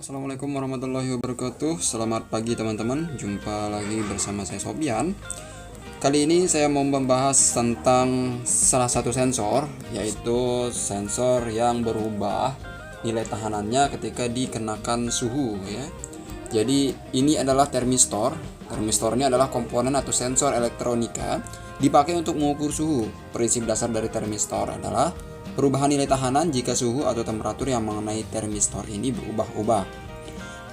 Assalamualaikum warahmatullahi wabarakatuh. Selamat pagi teman-teman. Jumpa lagi bersama saya Sobian. Kali ini saya mau membahas tentang salah satu sensor, yaitu sensor yang berubah nilai tahanannya ketika dikenakan suhu ya. Jadi ini adalah termistor. Termistor ini adalah komponen atau sensor elektronika dipakai untuk mengukur suhu. Prinsip dasar dari termistor adalah perubahan nilai tahanan jika suhu atau temperatur yang mengenai termistor ini berubah-ubah.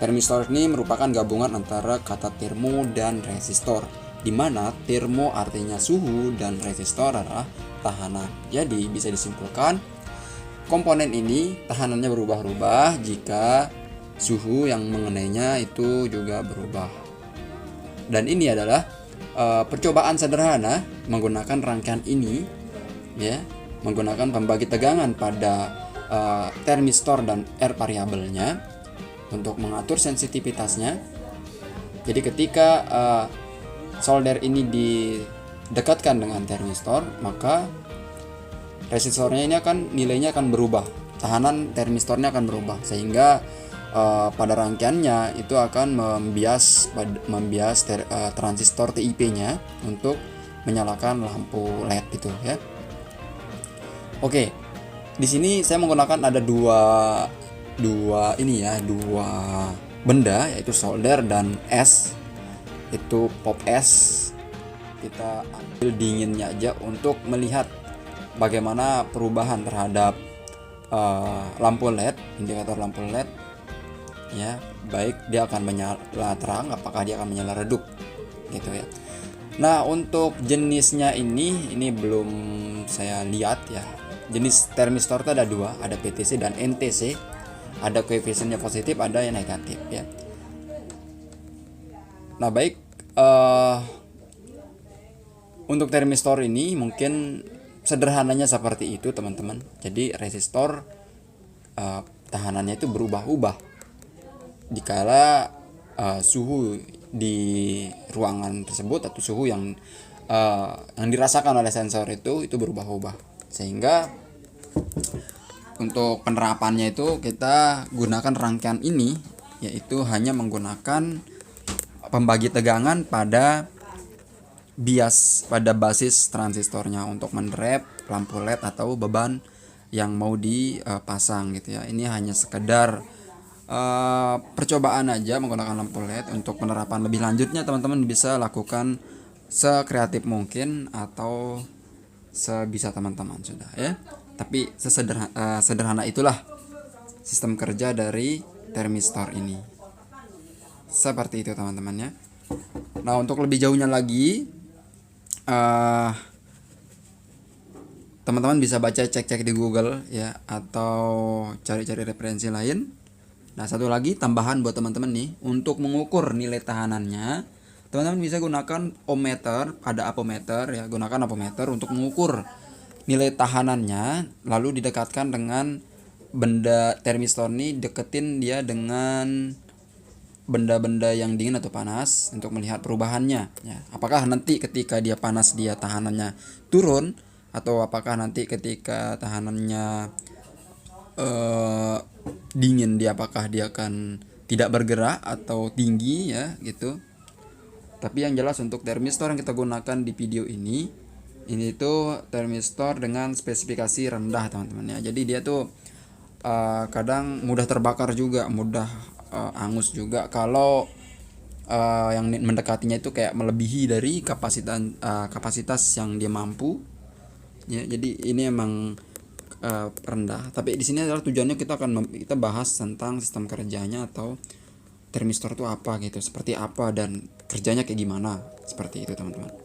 Termistor ini merupakan gabungan antara kata termo dan resistor, di mana termo artinya suhu dan resistor adalah tahanan. Jadi bisa disimpulkan komponen ini tahanannya berubah-ubah jika suhu yang mengenainya itu juga berubah. Dan ini adalah percobaan sederhana menggunakan rangkaian ini ya, menggunakan pembagi tegangan pada termistor dan R variabelnya untuk mengatur sensitivitasnya. Jadi ketika solder ini didekatkan dengan termistor, maka resistornya ini nilainya akan berubah, tahanan termistornya akan berubah, sehingga pada rangkaiannya itu akan membias transistor TIP-nya untuk menyalakan lampu LED gitu ya. Oke, di sini saya menggunakan ada dua benda, yaitu solder dan es. Itu pop es. Kita ambil dinginnya aja untuk melihat bagaimana perubahan terhadap lampu LED, indikator lampu LED. Ya, baik dia akan menyala terang, apakah dia akan menyala redup, gitu ya. Nah, untuk jenisnya ini belum saya lihat ya. Jenis termistor itu ada dua, ada PTC dan NTC. Ada koefisiennya positif, ada yang negatif ya. Nah, baik, untuk termistor ini mungkin sederhananya seperti itu teman-teman. Jadi resistor tahanannya itu berubah-ubah dikala suhu di ruangan tersebut atau suhu yang dirasakan oleh sensor itu berubah-ubah, sehingga untuk penerapannya itu kita gunakan rangkaian ini, yaitu hanya menggunakan pembagi tegangan pada basis transistornya untuk menerap lampu LED atau beban yang mau dipasang gitu ya. Ini hanya sekedar percobaan aja menggunakan lampu LED. Untuk penerapan lebih lanjutnya teman-teman bisa lakukan sekreatif mungkin atau sebisa teman-teman sudah ya. Tapi sederhana itulah sistem kerja dari termistor ini. Seperti itu teman-teman ya. Nah, untuk lebih jauhnya lagi teman-teman bisa baca, cek-cek di Google ya, atau cari-cari referensi lain. Nah, satu lagi tambahan buat teman-teman nih, untuk mengukur nilai tahanannya, teman-teman bisa gunakan ohmmeter, ada apometer ya, gunakan apometer untuk mengukur nilai tahanannya, lalu didekatkan dengan benda termistor ini, deketin dia dengan benda-benda yang dingin atau panas untuk melihat perubahannya ya. Apakah nanti ketika dia panas dia tahanannya turun, atau apakah nanti ketika tahanannya dingin apakah dia akan tidak bergerak atau tinggi ya gitu. Tapi yang jelas untuk termistor yang kita gunakan di video ini tuh termistor dengan spesifikasi rendah teman-teman ya. Jadi dia tuh kadang mudah terbakar juga, mudah angus juga kalau yang mendekatinya itu kayak melebihi dari kapasitas yang dia mampu ya. Jadi ini emang rendah. Tapi di sini adalah tujuannya kita bahas tentang sistem kerjanya atau termistor itu apa gitu, seperti apa dan kerjanya kayak gimana, seperti itu teman-teman.